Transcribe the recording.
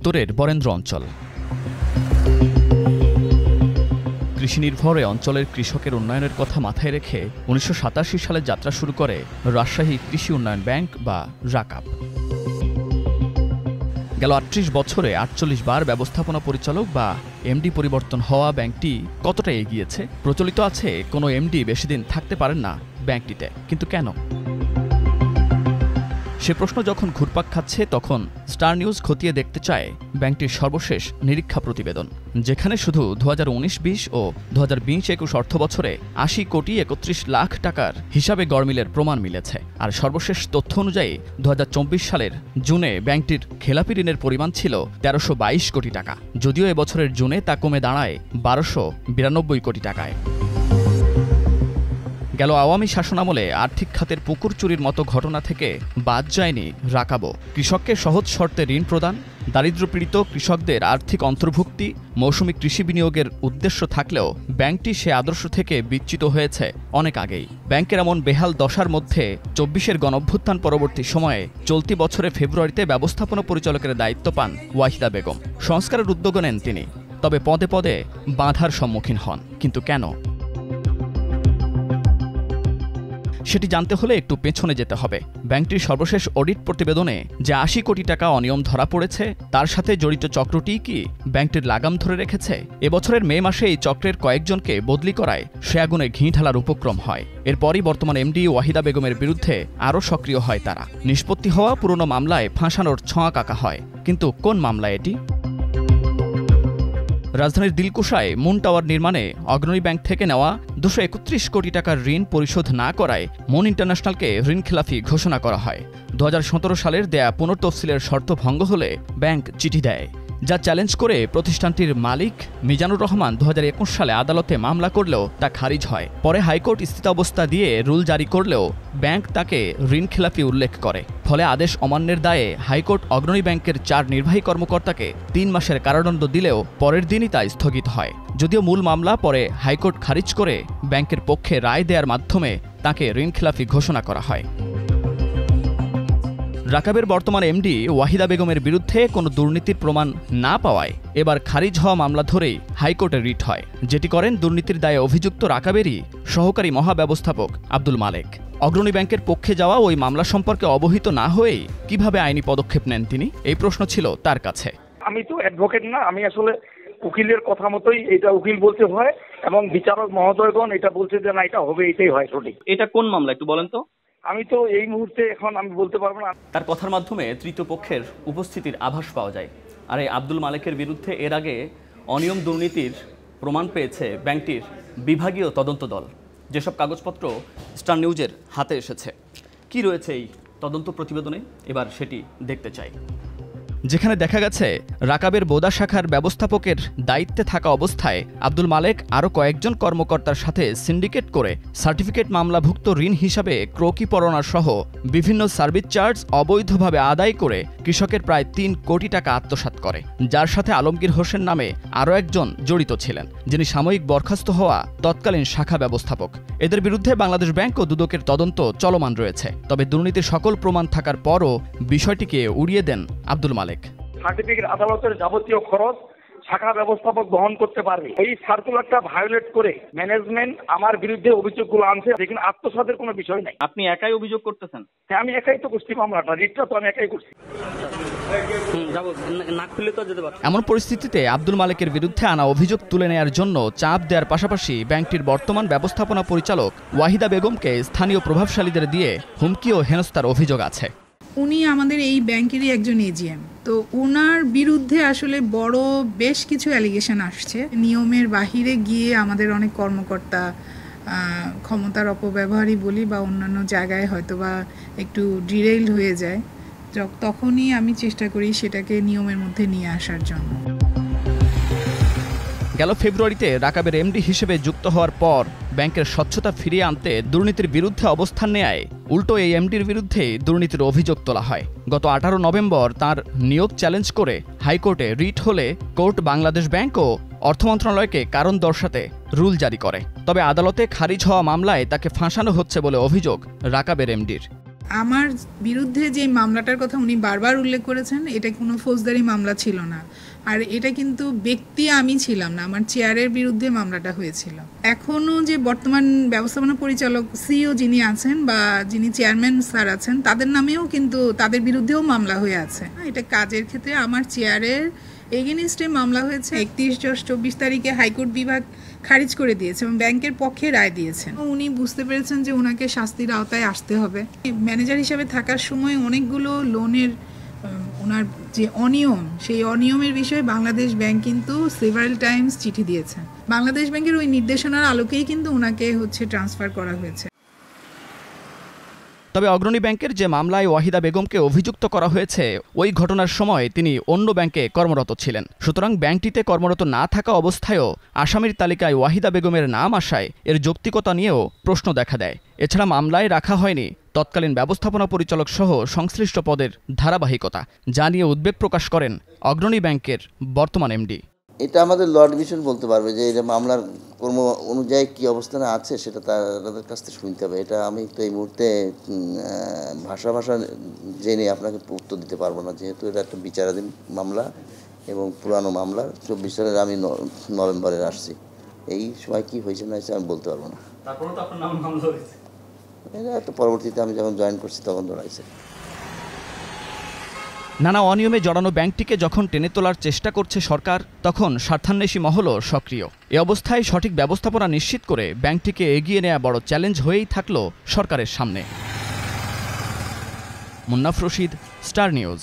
উত্তরের বরেন্দ্র অঞ্চল। কৃষিনির্ভর এ অঞ্চলের কৃষকের উন্নয়নের কথা মাথায় রেখে ১৯৮৭ সালে যাত্রা শুরু করে রাজশাহী কৃষি উন্নয়ন ব্যাংক বা রাকাব। গেল ৩৮ বছরে ৪৮ বার ব্যবস্থাপনা পরিচালক বা এমডি পরিবর্তন হওয়া ব্যাংকটি কতটা এগিয়েছে? প্রচলিত আছে কোনো এমডি বেশি দিন থাকতে পারেন না ব্যাংকটিতে, কিন্তু কেন? সে প্রশ্ন যখন ঘুরপাক খাচ্ছে তখন স্টার নিউজ খতিয়ে দেখতে চায় ব্যাংকটির সর্বশেষ নিরীক্ষা প্রতিবেদন, যেখানে শুধু ২০১৯-২০ ও ২০২০-২১ অর্থবছরে ৮০ কোটি ৩১ লাখ টাকার হিসাবে গড়মিলের প্রমাণ মিলেছে। আর সর্বশেষ তথ্য অনুযায়ী ২০২৪ সালের জুনে ব্যাংকটির খেলাপি ঋণের পরিমাণ ছিল ১৩২২ কোটি টাকা, যদিও এবছরের জুনে তা কমে দাঁড়ায় ১২৯২ কোটি টাকায়। গেল আওয়ামী শাসনামলে আর্থিক খাতের পুকুর চুরির মতো ঘটনা থেকে বাদ যায়নি রাকাবও। কৃষককে সহজ শর্তে ঋণ প্রদান, দারিদ্র্যপীড়িত কৃষকদের আর্থিক অন্তর্ভুক্তি, মৌসুমি কৃষি বিনিয়োগের উদ্দেশ্য থাকলেও ব্যাংকটি সে আদর্শ থেকে বিচ্যুত হয়েছে অনেক আগেই। ব্যাংকের এমন বেহাল দশার মধ্যে ২৪-এর গণঅভ্যুত্থান পরবর্তী সময়ে চলতি বছরে ফেব্রুয়ারিতে ব্যবস্থাপনা পরিচালকের দায়িত্ব পান ওয়াহিদা বেগম। সংস্কারের উদ্যোগ নেন তিনি, তবে পদে পদে বাধার সম্মুখীন হন। কিন্তু কেন? সেটি জানতে হলে একটু পেছনে যেতে হবে। ব্যাংকটির সর্বশেষ অডিট প্রতিবেদনে যে ৮০ কোটি টাকা অনিয়ম ধরা পড়েছে, তার সাথে জড়িত চক্রটি কি ব্যাংকটির লাগাম ধরে রেখেছে? এবছরের মে মাসে এই চক্রের কয়েকজনকে বদলি করায় সে আগুনে ঘি ঢালার উপক্রম হয়। এরপরই বর্তমান এমডি ওয়াহিদা বেগমের বিরুদ্ধে আরও সক্রিয় হয় তারা। নিষ্পত্তি হওয়া পুরনো মামলায় ফাঁসানোর ছোঁয়া কাকা হয়। কিন্তু কোন মামলা এটি? রাজধানীর দিলকুশায় মুন টাওয়ার নির্মাণে অগ্রণী ব্যাংক থেকে নেওয়া ২৩১ কোটি টাকার ঋণ পরিশোধ না করায় মুন ইন্টারন্যাশনালকে ঋণখেলাফি ঘোষণা করা হয়। ২০১৭ সালের দেয়া পুনর্তফসিলের শর্ত ভঙ্গ হলে ব্যাংক চিঠি দেয়, যা চ্যালেঞ্জ করে প্রতিষ্ঠানটির মালিক মিজানুর রহমান ২০২১ সালে আদালতে মামলা করলেও তা খারিজ হয়। পরে হাইকোর্ট স্থিতাবস্থা দিয়ে রুল জারি করলেও ব্যাংক তাকে ঋণখেলাপি উল্লেখ করে। ফলে আদেশ অমান্যের দায়ে হাইকোর্ট অগ্রণী ব্যাংকের ৪ নির্বাহী কর্মকর্তাকে ৩ মাসের কারাদণ্ড দিলেও পরের দিনই তা স্থগিত হয়। যদিও মূল মামলা পরে হাইকোর্ট খারিজ করে ব্যাংকের পক্ষে রায় দেওয়ার মাধ্যমে তাকে ঋণখেলাপি ঘোষণা করা হয়। রাকাবের বর্তমান এমডি ওয়াহিদা বেগমের বিরুদ্ধে কোনো দুর্নীতির প্রমাণ না পাওয়ায় এবার খারিজ হওয়া মামলা ধরেই হাইকোর্টে রিট হয়, যেটি করেন দুর্নীতির দায়ে অভিযুক্ত রাকাবেরই সহকারী মহাব্যবস্থাপক আব্দুল মালেক। অগ্রণী ব্যাংকের পক্ষে যাওয়া ওই মামলা সম্পর্কে অবহিত না হয়েই কিভাবে আইনি পদক্ষেপ নেন তিনি? এই প্রশ্ন ছিল তার কাছে। আমি তো অ্যাডভোকেট না, আমি আসলে উকিলের কথা মতোই এটা উকিল বলতে হয় এবং বিচারক মহোদয়গণ এটা বলছে যে না এটা হবে, এটাই হয় সঠিক। এটা কোন মামলা একটু বলেন তো? আমি তো এই মুহূর্তে এখন আমি বলতে পারবো না। তার কথার মাধ্যমে তৃতীয় পক্ষের উপস্থিতির আভাস পাওয়া যায়। আর এই আব্দুল মালেকের বিরুদ্ধে এর আগে অনিয়ম দুর্নীতির প্রমাণ পেয়েছে ব্যাংকটির বিভাগীয় তদন্ত দল, যেসব কাগজপত্র স্টার নিউজের হাতে এসেছে। কি রয়েছে এই তদন্ত প্রতিবেদনে এবার সেটি দেখতে চাই। যেখানে দেখা গেছে রাকাবের বোদা শাখার ব্যবস্থাপকের দায়িত্বে থাকা অবস্থায় আব্দুল মালেক আরও কয়েকজন কর্মকর্তার সাথে সিন্ডিকেট করে সার্টিফিকেট মামলাভুক্ত ঋণ হিসাবে ক্রোকি পরোনা সহ বিভিন্ন সার্ভিস চার্জ অবৈধভাবে আদায় করে কৃষকের প্রায় ৩ কোটি টাকা আত্মসাৎ করে, যার সাথে আলমগীর হোসেন নামে আরও একজন জড়িত ছিলেন, যিনি সাময়িক বরখাস্ত হওয়া তৎকালীন শাখা ব্যবস্থাপক। এদের বিরুদ্ধে বাংলাদেশ ব্যাংক ও দুদকের তদন্ত চলমান রয়েছে। তবে দুর্নীতির সকল প্রমাণ থাকার পরও বিষয়টিকে উড়িয়ে দেন আব্দুল মালেক। সার্টিফিকেট আদালতের যাবতীয় খরচ শাখা ব্যবস্থাপক বহন করতে পারবে। এই সার্কুলারটা ভায়োলেট করে ম্যানেজমেন্ট আমার বিরুদ্ধে অভিযোগগুলো আনছে, যেখানে আত্মসাতের কোনো বিষয় নাই। আপনি একাই অভিযোগ করতেছেন? হ্যাঁ, আমি একাই তো করছি মামলাটা, রিটটা তো আমি একাই করছি। এমন পরিস্থিতিতে আব্দুল মালেকের বিরুদ্ধে আনা অভিযোগ তুলে নেয়ার জন্য চাপ দেওয়ার পাশাপাশি ব্যাংকটির বর্তমান ব্যবস্থাপনা পরিচালক ওয়াহিদা বেগমকে স্থানীয় প্রভাবশালীদের দিয়ে হুমকি ও হেনস্থার অভিযোগ আছে। উনি আমাদের এই ব্যাংকেরই একজন এজিএম, তো ওনার বিরুদ্ধে আসলে বড় বেশ কিছু অ্যালিগেশন আসছে। নিয়মের বাহিরে গিয়ে আমাদের অনেক কর্মকর্তা ক্ষমতার অপব্যবহারই বলি বা অন্যান্য জায়গায় হয়তো বা একটু ডিরেইলড হয়ে যায়, তখনই আমি চেষ্টা করি সেটাকে নিয়মের মধ্যে নিয়ে আসার জন্য। গেল ফেব্রুয়ারিতে রাকাবের এমডি হিসেবে যুক্ত হওয়ার পর ব্যাংকের স্বচ্ছতা ফিরিয়ে আনতে দুর্নীতির বিরুদ্ধে অবস্থান নেয় উল্টো এই এমডির বিরুদ্ধে দুর্নীতির অভিযোগ তোলা হয়। গত 18 নভেম্বর তার নিয়োগ চ্যালেঞ্জ করে হাইকোর্টে রিট হলে কোর্ট বাংলাদেশ ব্যাংক ও অর্থ মন্ত্রণালয়কে কারণ দর্শাতে রুল জারি করে। তবে আদালতে খারিজ হওয়া মামলায় তাকে ফাঁসানো হচ্ছে বলে অভিযোগ রাকাবের এমডির। আমার বিরুদ্ধে যে মামলাটার কথা উনি বারবার উল্লেখ করেছেন, এটা কোনো ফৌজদারি মামলা ছিল না, আর এটা কিন্তু ব্যক্তি আমি ছিলাম না, আমার চেয়ারের বিরুদ্ধে মামলাটা হয়েছিল। এখনও যে বর্তমান ব্যবস্থাপনা পরিচালক সিইও যিনি আছেন বা যিনি চেয়ারম্যান স্যার আছেন, তাদের নামেও কিন্তু তাদের বিরুদ্ধেও মামলা হয়ে আছে। এটা কাজের ক্ষেত্রে আমার চেয়ারের এগেনিস্টে মামলা হয়েছে। 31/10/24 তারিখে হাইকোর্ট বিভাগ খারিজ করে দিয়েছে এবং ব্যাংকের পক্ষে রায় দিয়েছেন। উনি বুঝতে পেরেছেন যে ওনাকে শাস্তির আওতায় আসতে হবে। ম্যানেজার হিসেবে থাকার সময় অনেকগুলো লোনের ওনার যে অনিয়ম, সেই অনিয়মের বিষয়ে বাংলাদেশ ব্যাংক কিন্তু সেভারাল টাইমস চিঠি দিয়েছে। বাংলাদেশ ব্যাংকের ওই নির্দেশনার আলোকেই কিন্তু ওনাকে ট্রান্সফার করা হয়েছে। তবে অগ্রণী ব্যাংকের যে মামলায় ওয়াহিদা বেগমকে অভিযুক্ত করা হয়েছে, ওই ঘটনার সময় তিনি অন্য ব্যাংকে কর্মরত ছিলেন। সুতরাং ব্যাংকটিতে কর্মরত না থাকা অবস্থায়ও আসামির তালিকায় ওয়াহিদা বেগমের নাম আসায় এর যৌক্তিকতা নিয়েও প্রশ্ন দেখা দেয়। এছাড়া মামলায় রাখা হয়নি তৎকালীন ব্যবস্থাপনা পরিচালক সহ সংশ্লিষ্ট পদের ধারাবাহিকতা, যা নিয়ে উদ্বেগ প্রকাশ করেন অগ্রণী ব্যাংকের বর্তমান এমডি। এটা আমাদের ল ডিভিশন বলতে পারবে যে এটা মামলার কর্ম অনুযায়ী কী অবস্থানে আছে, সেটা তাদের কাছ থেকে শুনতে হবে। এটা আমি তো এই মুহূর্তে ভাষা জেনে আপনাকে উত্তর দিতে পারবো না, যেহেতু এটা একটা বিচারাধীন মামলা এবং পুরানো মামলা। 24 সালের আমি নভেম্বরে আসছি, এই সময় কী হয়েছে না হয়েছে আমি বলতে পারবো না। এটা একটা পরবর্তীতে আমি যখন জয়েন করছি তখন ধরাইছে। নানা অনিয়মে জড়ানো ব্যাংকটিকে যখন টেনে তোলার চেষ্টা করছে সরকার, তখন স্বার্থান্বেষী মহলও সক্রিয়। এ অবস্থায় সঠিক ব্যবস্থাপনা নিশ্চিত করে ব্যাংকটিকে এগিয়ে নেওয়া বড় চ্যালেঞ্জ হয়েই থাকল সরকারের সামনে। Munnaf Rashid, star news.